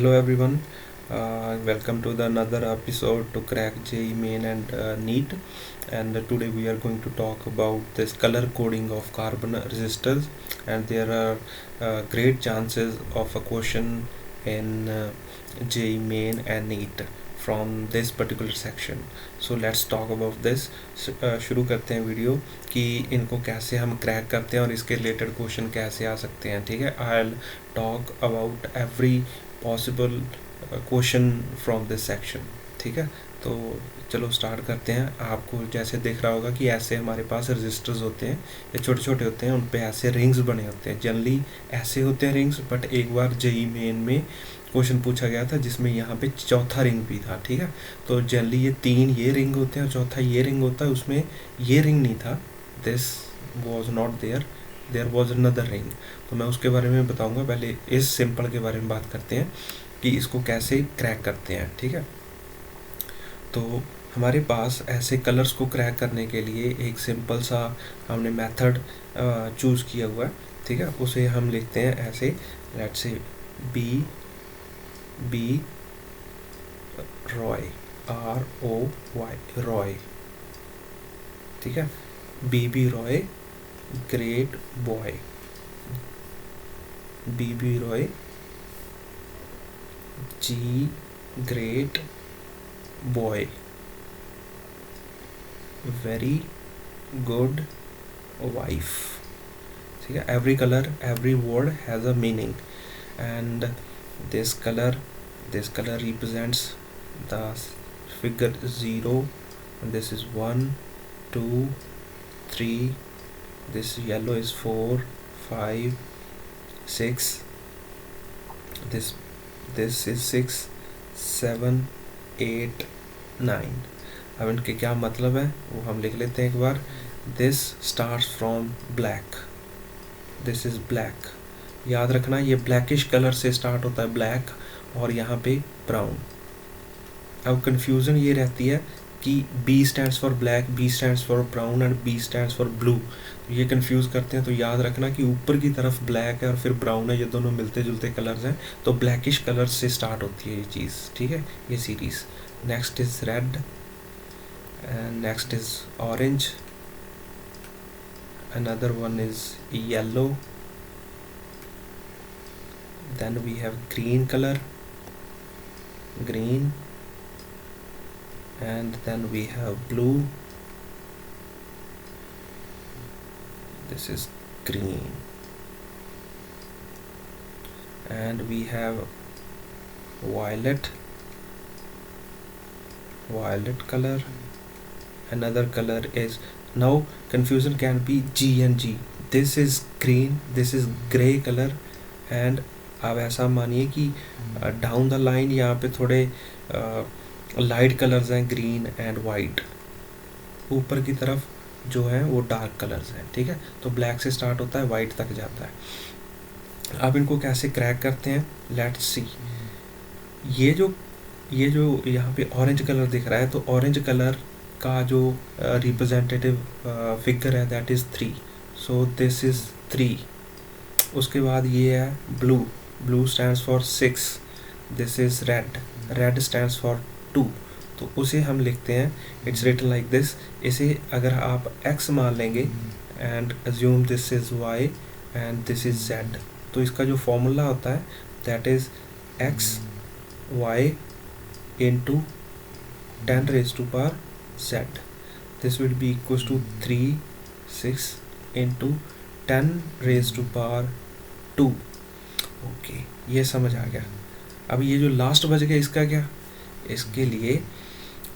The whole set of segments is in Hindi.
Hello everyone, welcome to the another episode to crack JEE Main and NEET. And today we are going to talk about this color coding of carbon resistors, and there are great chances of a question in JEE Main and NEET from this particular section. So let's talk about this. शुरू करते हैं वीडियो कि इनको कैसे हम क्रैक करते हैं और इसके रिलेटेड क्वेश्चन कैसे आ सकते हैं. ठीक है, I will talk about every possible question from this section. ठीक है, तो चलो स्टार्ट करते हैं. आपको जैसे दिख रहा होगा कि ऐसे हमारे पास रजिस्टर्स होते हैं, ये छोटे छोटे होते हैं, उन पे ऐसे रिंग्स बने होते हैं. जनरली ऐसे होते हैं रिंग्स, बट एक बार JEE मेन में क्वेश्चन पूछा गया था जिसमें यहाँ पे चौथा रिंग भी था. ठीक है, तो जनरली ये तीन ये रिंग होते हैं और चौथा ये रिंग होता है. उसमें ये रिंग नहीं था, this was not there was another ring. तो मैं उसके बारे में बताऊंगा. पहले इस सिंपल के बारे में बात करते हैं कि इसको कैसे क्रैक करते हैं. ठीक है, तो हमारे पास ऐसे कलर्स को क्रैक करने के लिए एक सिंपल सा हमने मेथड चूज़ किया हुआ है. ठीक है, उसे हम लिखते हैं ऐसे, let's say B Roy, ROY Roy. ठीक है, BB Roy great boy, BB Roy G great boy, very good wife. ठीक है, every colour every word has a meaning and this color represents the figure 0, and this is 1 2 3. This yellow is 4 5 6. This is 6 7 8 9. अब इनके क्या मतलब है वो हम लिख लेते हैं एक बार. This starts from black, this is black. याद रखना ये ब्लैकिश कलर से स्टार्ट होता है, ब्लैक, और यहाँ पे ब्राउन. अब कंफ्यूजन ये रहती है कि B stands for black, B stands for brown and B stands for blue. ये कंफ्यूज करते हैं. तो याद रखना कि ऊपर की तरफ ब्लैक है और फिर ब्राउन है, ये दोनों मिलते जुलते कलर्स हैं, तो ब्लैकिश कलर से स्टार्ट होती है ये चीज़. ठीक है, ये series. Next is red and next is orange, another one is yellow. Then we have green color, green, and then we have blue, this is green, and we have violet color. Another color is, now confusion can be G and G. This is green, this is gray color, and अब ऐसा मानिए कि डाउन द लाइन यहाँ पे थोड़े लाइट कलर्स हैं, ग्रीन एंड वाइट. ऊपर की तरफ जो है वो डार्क कलर्स हैं. ठीक है, तो ब्लैक से स्टार्ट होता है, वाइट तक जाता है. अब इनको कैसे क्रैक करते हैं, लेट्स सी. ये जो यहाँ पे ऑरेंज कलर दिख रहा है, तो ऑरेंज कलर का जो रिप्रेजेंटेटिव फिगर है that is 3. So this is 3. उसके बाद ये है blue stands for 6. This is red stands for 2. तो उसे हम लिखते हैं, इट्स रिटन लाइक दिस. इसे अगर आप x मान लेंगे and assume this is y and this is z, तो इसका जो फॉर्मूला होता है that is x y into 10 raised to power z. This will be equals to 3 6 into 10 raised to power 2. Okay, ये समझ आ गया. अब ये जो लास्ट बच गया इसका क्या, इसके लिए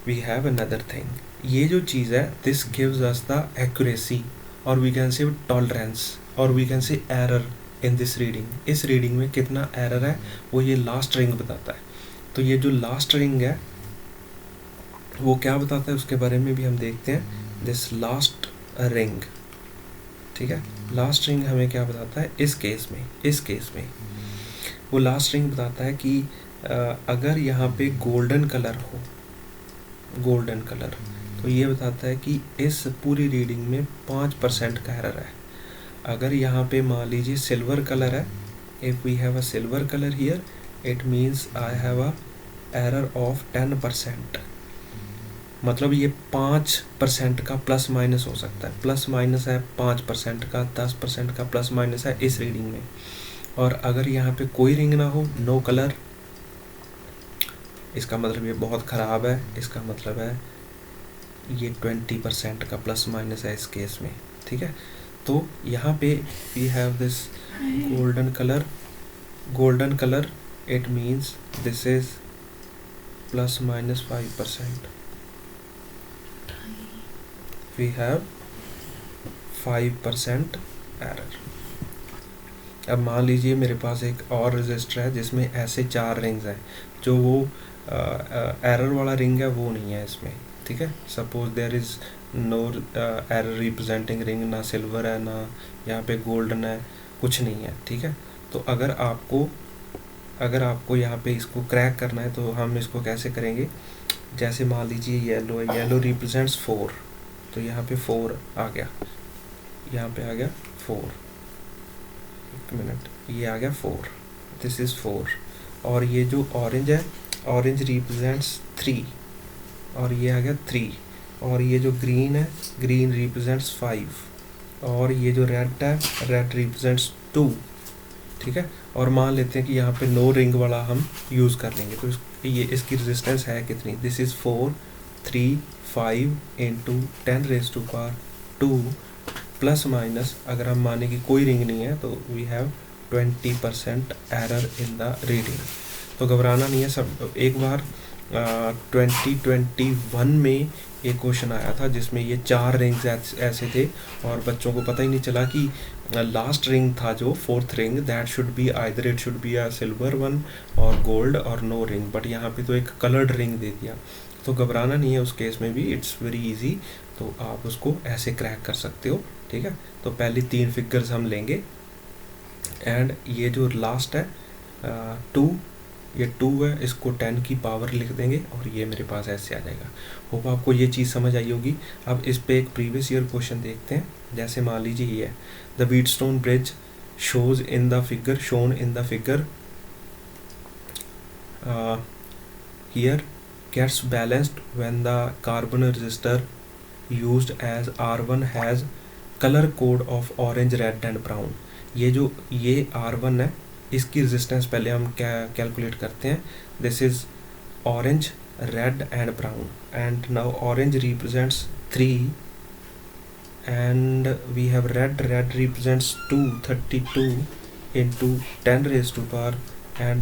वी हैव अनदर थिंग. ये जो चीज़ है this gives us the accuracy, और वी कैन से टॉलरेंस, और we can say error in this reading. इस रीडिंग में कितना एरर है वो ये लास्ट रिंग बताता है. तो ये जो लास्ट रिंग है वो क्या बताता है उसके बारे में भी हम देखते हैं. दिस लास्ट रिंग, ठीक है, लास्ट रिंग हमें क्या बताता है इस केस में वो लास्ट रिंग बताता है कि अगर यहाँ पे गोल्डन कलर हो, तो ये बताता है कि इस पूरी रीडिंग में 5% का एरर है. अगर यहाँ पे मान लीजिए सिल्वर कलर है, if we have a silver colour here, it means I have a error of 10%। मतलब ये 5% का प्लस माइनस हो सकता है, प्लस माइनस है 5% का, 10% का प्लस माइनस है इस रीडिंग में। और अगर यहाँ पे कोई रिंग ना हो, नो कलर, इसका मतलब ये बहुत ख़राब है, इसका मतलब है ये 20% का प्लस माइनस है इस केस में। ठीक है, तो यहाँ पे we have this golden colour, it means this is plus minus 5%। We have 5% error. अब मान लीजिए मेरे पास एक और रजिस्टर है जिसमें ऐसे 4 रिंग्स हैं, जो वो एरर वाला रिंग है वो नहीं है इसमें। ठीक है, suppose there is no error representing ring, ना सिल्वर है, ना यहाँ पे गोल्डन है, कुछ नहीं है। ठीक है, तो अगर आपको यहाँ पे इसको क्रैक करना है तो हम इसको कैसे करेंगे, जैसे मान लीजिए येलो है, येलो रिप्रेजेंट्स 4, तो यहाँ पे 4 आ गया, यहाँ पे आ गया 4, एक मिनट, ये आ गया 4, दिस इज़ 4। और ये जो ऑरेंज है, ऑरेंज रिप्रेजेंट्स 3, और ये आ गया 3। और ये जो ग्रीन है, ग्रीन रिप्रेजेंट्स 5, और ये जो रेड है, रेड रिप्रेजेंट्स 2। ठीक है, और मान लेते हैं कि यहाँ पे नो रिंग वाला हम यूज़ कर लेंगे, तो ये इसकी रेजिस्टेंस है कितनी, this is 4 3 5 into 10⁻², plus minus, अगर हम माने कि कोई रिंग नहीं है तो we have 20% error in the reading. तो घबराना नहीं है सब। एक बार 2021 में एक क्वेश्चन आया था जिसमें ये 4 रिंग्स ऐसे थे और बच्चों को पता ही नहीं चला कि लास्ट रिंग था जो 4th ring, that should be either it should be a silver one और गोल्ड और नो रिंग, बट यहाँ पे तो एक कलर्ड रिंग दे दिया। तो घबराना नहीं है उस केस में भी, इट्स वेरी इजी, तो आप उसको ऐसे क्रैक कर सकते हो। ठीक है, तो पहली 3 फिगर्स हम लेंगे, एंड ये जो लास्ट है 2, ये 2 है, इसको 10 की पावर लिख देंगे और ये मेरे पास ऐसे आ जाएगा। होप आपको ये चीज़ समझ आई होगी। अब इस पे एक प्रीवियस ईयर क्वेश्चन देखते हैं। जैसे मान लीजिए ये है, the Wheatstone bridge shown in the figure here gets balanced when the carbon resistor used as R1 has color code of orange, red and brown। ये R1 है, इसकी रेजिस्टेंस पहले हम क्या कैलकुलेट करते हैं, this is orange, red and brown, and now orange represents 3 and we have red represents 232 into 10⁻, and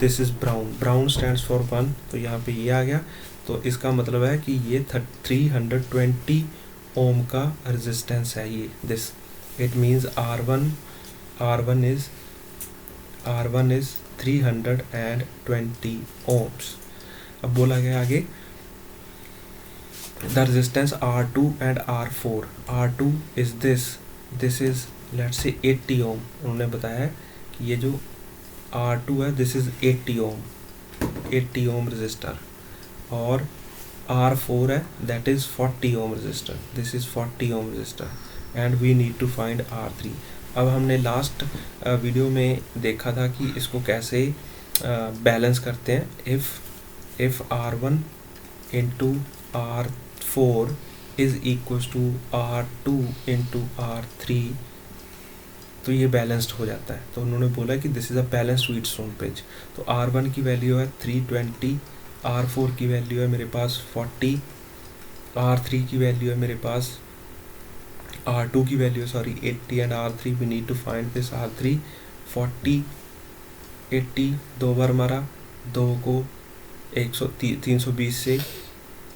this is brown stands for 1, तो यहाँ पे ये आ गया। तो इसका मतलब है कि ये 320 ओम का रेजिस्टेंस है ये, this it means R1 is 320 ohms। अब बोला गया आगे, the resistance R2 and R4, R2 is this is let's say 80 ohm। उन्होंने बताया है कि ये जो R2 है this is 80 ohm resistor, और R4 है that is 40 ohm resistor, this is 40 ohm resistor, and we need to find R3। अब हमने लास्ट वीडियो में देखा था कि इसको कैसे बैलेंस करते हैं। if R1 into R4 is equals to R2 into R3, तो ये बैलेंस्ड हो जाता है। तो उन्होंने बोला कि this is a balanced Wheatstone bridge. तो R1 की वैल्यू है 320, R4 की वैल्यू है मेरे पास 40, R3 की वैल्यू है मेरे पास R2 की value 80, and R3 we need to find this R3। 40 80 दो बार मारा, 2 को 320 से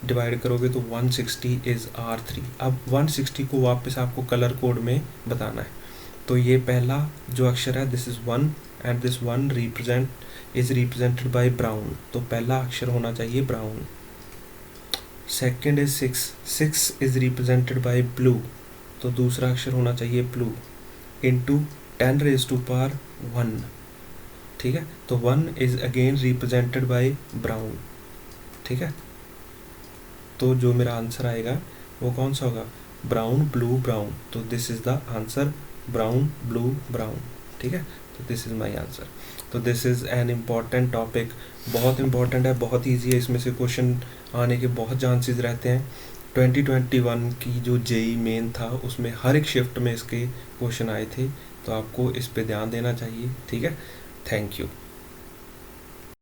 डिवाइड करोगे तो 160 इज़ R3। अब 160 को वापस आपको कलर कोड में बताना है। तो ये पहला जो अक्षर है this is 1, and this 1 is represented by brown, तो पहला अक्षर होना चाहिए brown. Second is 6 is represented by blue, तो दूसरा अक्षर होना चाहिए ब्लू, इंटू 10⁻1। ठीक है, तो 1 is again represented by brown. ठीक है, तो जो मेरा आंसर आएगा वो कौन सा होगा, ब्राउन ब्लू ब्राउन, तो this is the answer, brown blue brown. ठीक है, तो दिस इज़ माई आंसर। तो this is an important topic, बहुत इंपॉर्टेंट है, बहुत ईजी है, इसमें से क्वेश्चन आने के बहुत चांसेस रहते हैं। 2021 की जो जेई मेन था उसमें हर एक शिफ्ट में इसके क्वेश्चन आए थे, तो आपको इस पे ध्यान देना चाहिए, ठीक है। Thank you.